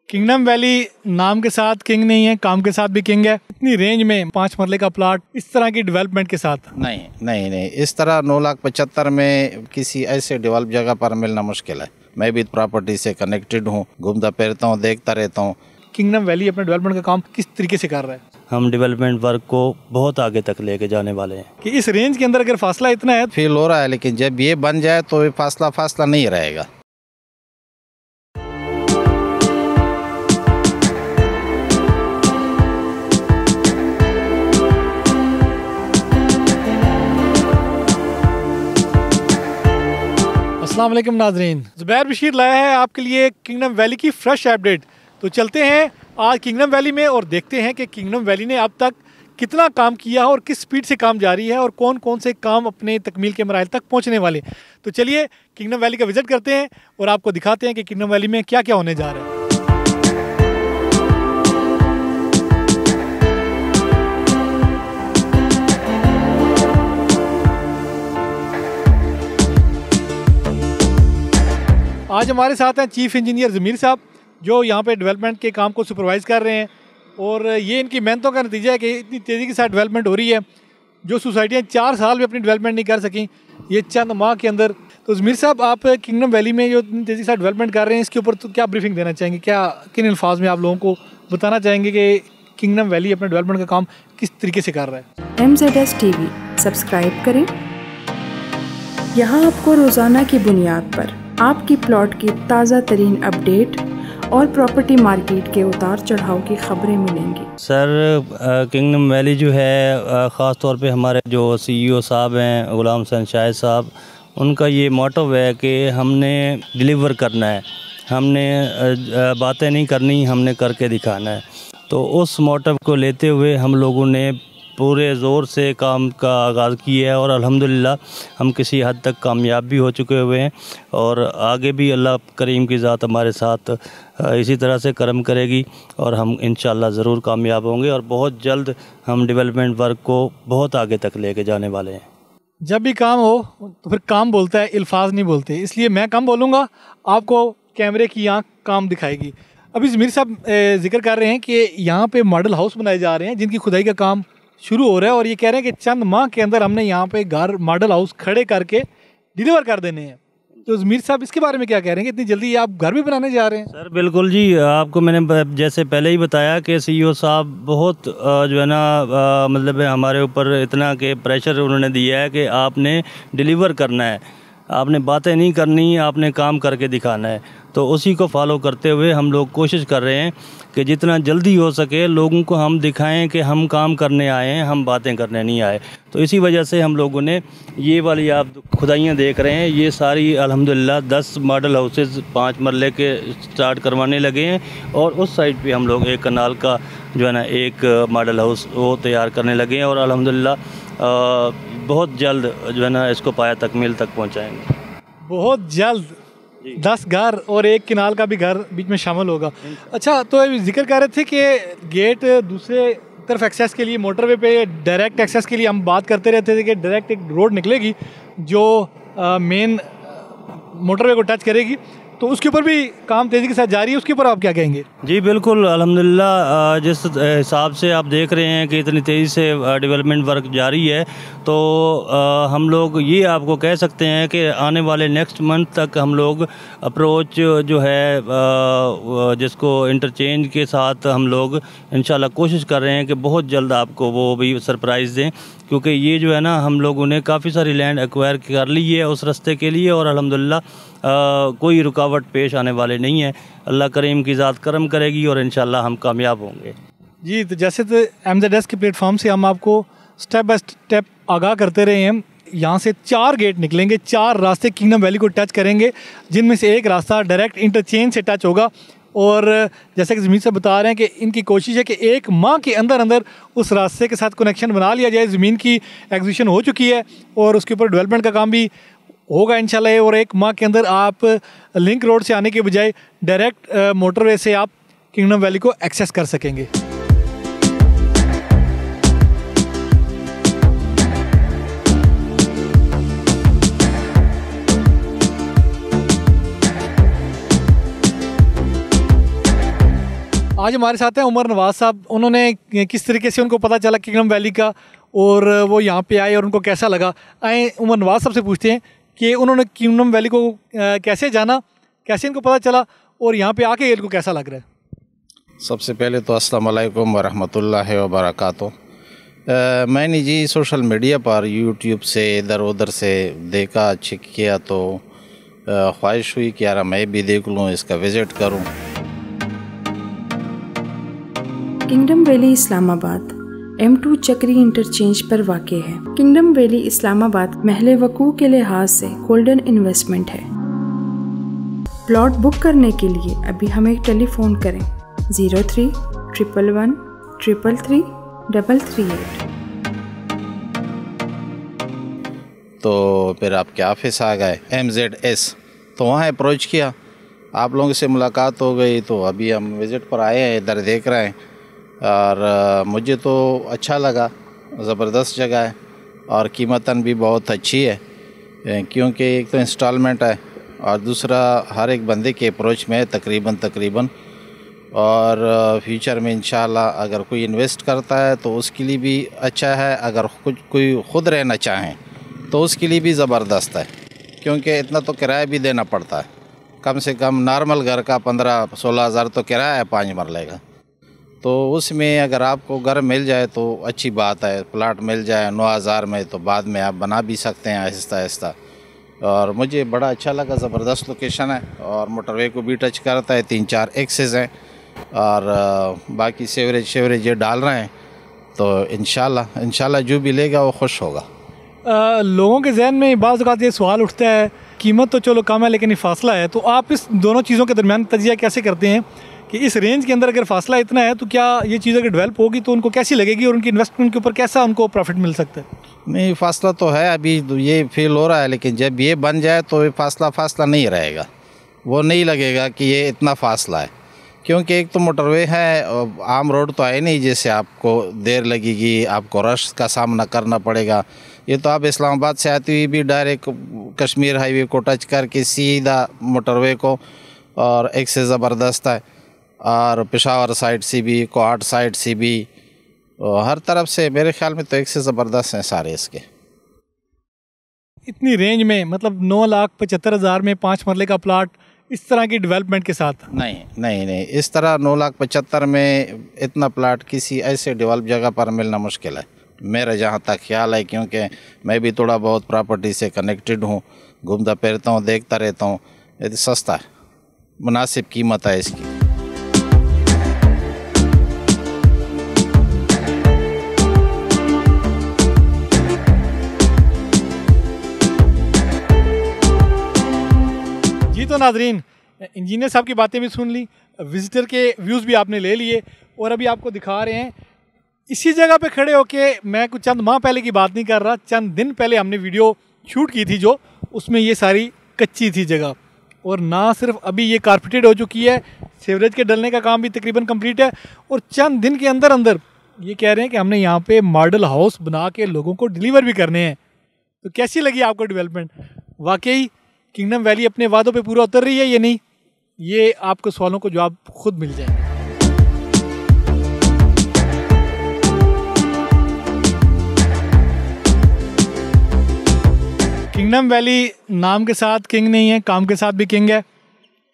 Kingdom valley नाम के साथ किंग नहीं है, काम के साथ भी किंग है। इतनी रेंज में 5 मरले का प्लाट इस तरह की डेवलपमेंट के साथ नहीं, इस तरह 9,75,000 में किसी ऐसे डेवलप जगह पर मिलना मुश्किल है। मैं भी प्रॉपर्टी से कनेक्टेड हूँ, घूमता फिरता हूँ, देखता रहता हूँ। किंगडम वैली अपने डेवलपमेंट का काम किस तरीके से कर रहा है? हम डेवलपमेंट वर्क को बहुत आगे तक लेके जाने वाले हैं कि इस रेंज के अंदर अगर फासला इतना है फील हो रहा है, लेकिन जब ये बन जाए तो ये फासला नहीं रहेगा। अस्सलाम वालेकुम नाजरीन, ज़ुबैर बशीर लाया है आपके लिए किंगडम वैली की फ्रेश अपडेट। तो चलते हैं आज किंगडम वैली में और देखते हैं कि किंगडम वैली ने अब तक कितना काम किया है और किस स्पीड से काम जारी है और कौन कौन से काम अपने तकमील के मराइल तक पहुंचने वाले। तो चलिए किंगडम वैली का विजिट करते हैं और आपको दिखाते हैं कि किंगडम वैली में क्या क्या होने जा रहा है। आज हमारे साथ हैं चीफ इंजीनियर ज़मीर साहब, जो यहाँ पे डेवलपमेंट के काम को सुपरवाइज़ कर रहे हैं। और ये इनकी मेहनतों का नतीजा है कि इतनी तेज़ी के साथ डेवलपमेंट हो रही है। जो सोसाइटियाँ 4 साल में अपनी डेवलपमेंट नहीं कर सकें, ये चंद माह के अंदर। तो ज़मीर साहब, आप किंगडम वैली में जो इतनी तेज़ी के साथ डेवलपमेंट कर रहे हैं, इसके ऊपर तो क्या ब्रीफिंग देना चाहेंगे? क्या किन अल्फाज में आप लोगों को बताना चाहेंगे कि किंगडम वैली अपने डेवलपमेंट का काम किस तरीके से कर रहा है? MZS TV सब्सक्राइब करें। यहाँ आपको रोज़ाना की बुनियाद पर आपकी प्लॉट की ताज़ा तरीन अपडेट और प्रॉपर्टी मार्केट के उतार चढ़ाव की खबरें मिलेंगी। सर, किंगडम वैली जो है ख़ास तौर पे हमारे जो CEO साहब हैं, गुलाम हसन शाहिद साहब, उनका ये मोटिव है कि हमने डिलीवर करना है, हमने बातें नहीं करनी, हमने करके दिखाना है। तो उस मोटिव को लेते हुए हम लोगों ने पूरे ज़ोर से काम का आगाज़ किया है और अल्हम्दुलिल्लाह हम किसी हद तक कामयाब भी हो चुके हुए हैं। और आगे भी अल्लाह करीम की ज़ात हमारे साथ इसी तरह से करम करेगी और हम इंशाअल्लाह ज़रूर कामयाब होंगे और बहुत जल्द हम डेवलपमेंट वर्क को बहुत आगे तक लेके जाने वाले हैं। जब भी काम हो तो फिर काम बोलता है, अल्फाज नहीं बोलते, इसलिए मैं कम बोलूँगा, आपको कैमरे की आँख काम दिखाएगी। अभी ज़मीर साहब जिक्र कर रहे हैं कि यहाँ पे मॉडल हाउस बनाए जा रहे हैं जिनकी खुदाई का काम शुरू हो रहा है और ये कह रहे हैं कि चंद माह के अंदर हमने यहाँ पे घर मॉडल हाउस खड़े करके डिलीवर कर देने हैं। तो ज़मीर साहब, इसके बारे में क्या कह रहे हैं कि इतनी जल्दी आप घर भी बनाने जा रहे हैं? सर बिल्कुल जी, आपको मैंने जैसे पहले ही बताया कि CEO साहब बहुत जो है ना मतलब हमारे ऊपर इतना के प्रेशर उन्होंने दिया है कि आपने डिलीवर करना है, आपने बातें नहीं करनी, आपने काम करके दिखाना है। तो उसी को फॉलो करते हुए हम लोग कोशिश कर रहे हैं कि जितना जल्दी हो सके लोगों को हम दिखाएं कि हम काम करने आए हैं, हम बातें करने नहीं आए। तो इसी वजह से हम लोगों ने ये वाली आप खुदाइयाँ देख रहे हैं, ये सारी अल्हम्दुलिल्लाह 10 मॉडल हाउसेस 5 मरले के स्टार्ट करवाने लगे हैं। और उस साइड पे हम लोग एक कनाल का जो है ना एक मॉडल हाउस वो तैयार करने लगे हैं और अल्हम्दुलिल्लाह बहुत जल्द जो है ना इसको पाया तकमील तक पहुँचाएँगे। बहुत जल्द 10 घर और एक किनाल का भी घर बीच में शामिल होगा। अच्छा, तो जिक्र कर रहे थे कि गेट दूसरे तरफ एक्सेस के लिए, मोटरवे पे डायरेक्ट एक्सेस के लिए हम बात करते रहते थे कि डायरेक्ट एक रोड निकलेगी जो मेन मोटरवे को टच करेगी, तो उसके ऊपर भी काम तेज़ी के साथ जारी है। उसके ऊपर आप क्या कहेंगे? जी बिल्कुल, अल्हम्दुलिल्लाह जिस हिसाब से आप देख रहे हैं कि इतनी तेज़ी से डेवलपमेंट वर्क जारी है, तो हम लोग ये आपको कह सकते हैं कि आने वाले नेक्स्ट मंथ तक हम लोग अप्रोच जो है जिसको इंटरचेंज के साथ हम लोग इंशाल्लाह कोशिश कर रहे हैं कि बहुत जल्द आपको वो भी सरप्राइज़ दें, क्योंकि ये जो है ना हम लोगों ने काफ़ी सारी लैंड एक्वायर कर ली है उस रास्ते के लिए और अल्हम्दुलिल्लाह कोई रुकावट पेश आने वाले नहीं है। अल्लाह करीम की ज़ात करम करेगी और इंशाल्लाह हम कामयाब होंगे। जी, तो जैसे तो MZS के प्लेटफॉर्म से हम आपको स्टेप बाय स्टेप आगाह करते रहे हैं। यहाँ से 4 गेट निकलेंगे, 4 रास्ते किंगडम वैली को टच करेंगे, जिनमें से एक रास्ता डायरेक्ट इंटरचेंज से टच होगा। और जैसे कि ज़मीन से बता रहे हैं कि इनकी कोशिश है कि 1 माह के अंदर अंदर उस रास्ते के साथ कनेक्शन बना लिया जाए। ज़मीन की एक्विजिशन हो चुकी है और उसके ऊपर डेवलपमेंट का काम भी होगा इंशाल्लाह। और 1 माह के अंदर आप लिंक रोड से आने के बजाय डायरेक्ट मोटरवे से आप किंगडम वैली को एक्सेस कर सकेंगे। आज हमारे साथ हैं उमर नवाज साहब। उन्होंने किस तरीके से उनको पता चला किंगडम वैली का और वो यहाँ पे आए और उनको कैसा लगा, आए उमर नवाज साहब से पूछते हैं कि उन्होंने किंगडम वैली को कैसे जाना, कैसे इनको पता चला और यहाँ पे आके इनको कैसा लग रहा है। सबसे पहले तो अस्सलाम वालेकुम वरहमतुल्लाहि वबरकातुहू। मैंने जी सोशल मीडिया पर यूट्यूब से इधर उधर से देखा, चेक किया तो ख्वाहिश हुई कि यार मैं भी देख लूँ, इसका विज़िट करूँ। किंगडम वैली इस्लामाबाद M2 चक्री इंटरचेंज पर वाक़ है। किंगडम वैली इस्लामाबाद महल वकूअ के लिहाज से गोल्डन इन्वेस्टमेंट है। प्लॉट बुक करने के लिए अभी हमें टेलीफोन करें 03-111-333-338। तो फिर आपके ऑफिस आ गए MZS, तो वहाँ अप्रोच किया, आप लोगों से मुलाकात हो गई। तो अभी हम विज़िट पर आए हैं, इधर देख रहे हैं और मुझे तो अच्छा लगा, ज़बरदस्त जगह है और कीमतन भी बहुत अच्छी है, क्योंकि एक तो इंस्टॉलमेंट है और दूसरा हर एक बंदे के अप्रोच में तकरीबन और फ्यूचर में इंशाल्लाह अगर कोई इन्वेस्ट करता है तो उसके लिए भी अच्छा है, अगर कोई ख़ुद रहना चाहें तो उसके लिए भी ज़बरदस्त है, क्योंकि इतना तो किराया भी देना पड़ता है। कम से कम नॉर्मल घर का 15-16 हज़ार तो किराया है 5 मरले का। तो उसमें अगर आपको घर मिल जाए तो अच्छी बात है, प्लाट मिल जाए 9,000 में तो बाद में आप बना भी सकते हैं आहिस्ता आहिस्ता। और मुझे बड़ा अच्छा लगा, ज़बरदस्त लोकेशन है और मोटरवे को भी टच करता है, 3-4 एक्सेस हैं और बाकी सेवरेज ये डाल रहे हैं। तो इंशाल्लाह जो भी लेगा वो खुश होगा। लोगों के जहन में बाज़ औक़ात ये सवाल उठता है, कीमत तो चलो कम है लेकिन ये फासला है, तो आप इस दोनों चीज़ों के दरमियान तजिया कैसे करते हैं कि इस रेंज के अंदर अगर फासला इतना है तो क्या ये चीज़ अगर डेवलप होगी तो उनको कैसी लगेगी और उनकी इन्वेस्टमेंट के ऊपर कैसा उनको प्रॉफिट मिल सकता है? नहीं, फासला तो है, अभी तो ये फील हो रहा है, लेकिन जब ये बन जाए तो ये फासला नहीं रहेगा, वो नहीं लगेगा कि ये इतना फासला है, क्योंकि एक तो मोटरवे है, आम रोड तो है नहीं जैसे आपको देर लगेगी, आपको रश का सामना करना पड़ेगा। ये तो आप इस्लामाबाद से आती हुई भी डायरेक्ट कश्मीर हाईवे को टच करके सीधा मोटरवे को, और एक से ज़बरदस्त है, और पेशावर साइड से भी, कोहाट साइड से भी, हर तरफ से मेरे ख्याल में तो एक से ज़बरदस्त हैं सारे इसके। इतनी रेंज में मतलब 9,75,000 में 5 मरले का प्लाट इस तरह की डेवलपमेंट के साथ? नहीं, इस तरह 9,75,000 में इतना प्लाट किसी ऐसे डेवलप जगह पर मिलना मुश्किल है, मेरा जहाँ तक ख्याल है, क्योंकि मैं भी थोड़ा बहुत प्रॉपर्टी से कनेक्टेड हूँ, घूमता फिरता हूँ, देखता रहता हूँ। ये सस्ता है, मुनासिब कीमत है इसकी। जी तो नाजरीन, इंजीनियर साहब की बातें भी सुन ली, विजिटर के व्यूज़ भी आपने ले लिए और अभी आपको दिखा रहे हैं इसी जगह पे खड़े होके। मैं कुछ चंद माह पहले की बात नहीं कर रहा, चंद दिन पहले हमने वीडियो शूट की थी जो उसमें ये सारी कच्ची थी जगह, और ना सिर्फ अभी ये कारपेटेड हो चुकी है, सीवरेज के डलने का काम भी तकरीबन कंप्लीट है, और चंद दिन के अंदर अंदर ये कह रहे हैं कि हमने यहाँ पे मॉडल हाउस बना के लोगों को डिलीवर भी करने हैं। तो कैसी लगी आपको डेवलपमेंट? वाकई किंगडम वैली अपने वादों पे पूरा उतर रही है या नहीं? ये आपको सवालों को जवाब खुद मिल जाएगा। किंगडम वैली नाम के साथ किंग नहीं है, काम के साथ भी किंग है।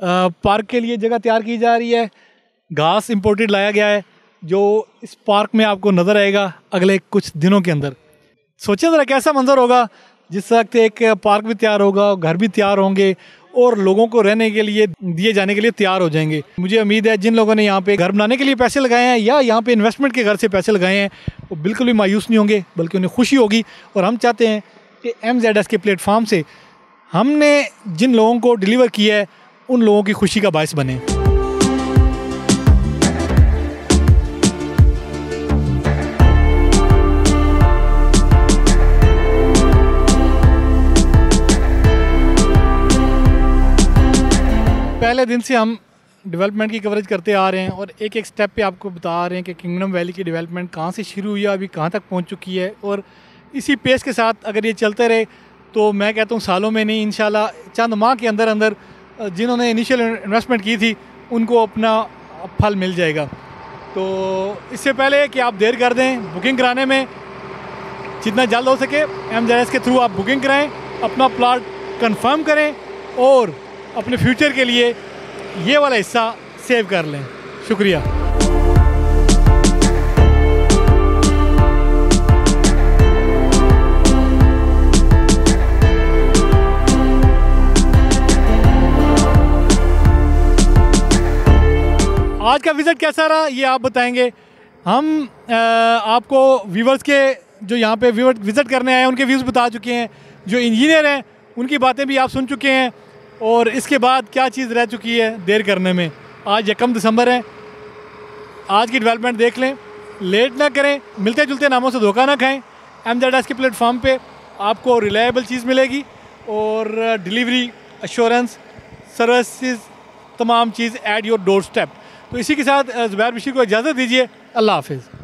पार्क के लिए जगह तैयार की जा रही है, घास इंपोर्टेड लाया गया है जो इस पार्क में आपको नज़र आएगा अगले कुछ दिनों के अंदर। सोचिए ज़रा कैसा मंजर होगा जिस वक्त एक पार्क भी तैयार होगा, घर भी तैयार होंगे और लोगों को रहने के लिए दिए जाने के लिए तैयार हो जाएंगे। मुझे उम्मीद है जिन लोगों ने यहाँ पे घर बनाने के लिए पैसे लगाए हैं या यहाँ पे इन्वेस्टमेंट के घर से पैसे लगाए हैं वो बिल्कुल भी मायूस नहीं होंगे, बल्कि उन्हें खुशी होगी। और हम चाहते हैं कि MZS के प्लेटफॉर्म से हमने जिन लोगों को डिलीवर किया है उन लोगों की खुशी का बायस बने। पहले दिन से हम डेवलपमेंट की कवरेज करते आ रहे हैं और एक एक स्टेप पे आपको बता रहे हैं कि किंगडम वैली की डेवलपमेंट कहाँ से शुरू हुई है, अभी कहाँ तक पहुँच चुकी है। और इसी पेस के साथ अगर ये चलते रहे तो मैं कहता हूँ सालों में नहीं, इंशाल्लाह चंद माह के अंदर अंदर जिन्होंने इनिशियल इन्वेस्टमेंट की थी उनको अपना फल मिल जाएगा। तो इससे पहले कि आप देर कर दें बुकिंग कराने में, जितना जल्द हो सके MZS के थ्रू आप बुकिंग कराएं, अपना प्लॉट कंफर्म करें और अपने फ्यूचर के लिए ये वाला हिस्सा सेव कर लें। शुक्रिया। आज का विज़िट कैसा रहा ये आप बताएंगे। हम आपको व्यूवर्स के जो यहाँ पे व्यूवर विज़िट करने आए हैं उनके व्यूज़ बता चुके हैं, जो इंजीनियर हैं उनकी बातें भी आप सुन चुके हैं, और इसके बाद क्या चीज़ रह चुकी है देर करने में। आज 1 दिसंबर है, आज की डेवलपमेंट देख लें, लेट ना करें, मिलते जुलते नामों से धोखा ना खाएं। MZS के प्लेटफॉर्म पे आपको रिलायबल चीज़ मिलेगी और डिलीवरी, एश्योरेंस, सर्विसेज, तमाम चीज़ एट योर डोर स्टेप। तो इसी के साथ ज़ुबैर बशीर को इजाज़त दीजिए। अल्लाह हाफिज़।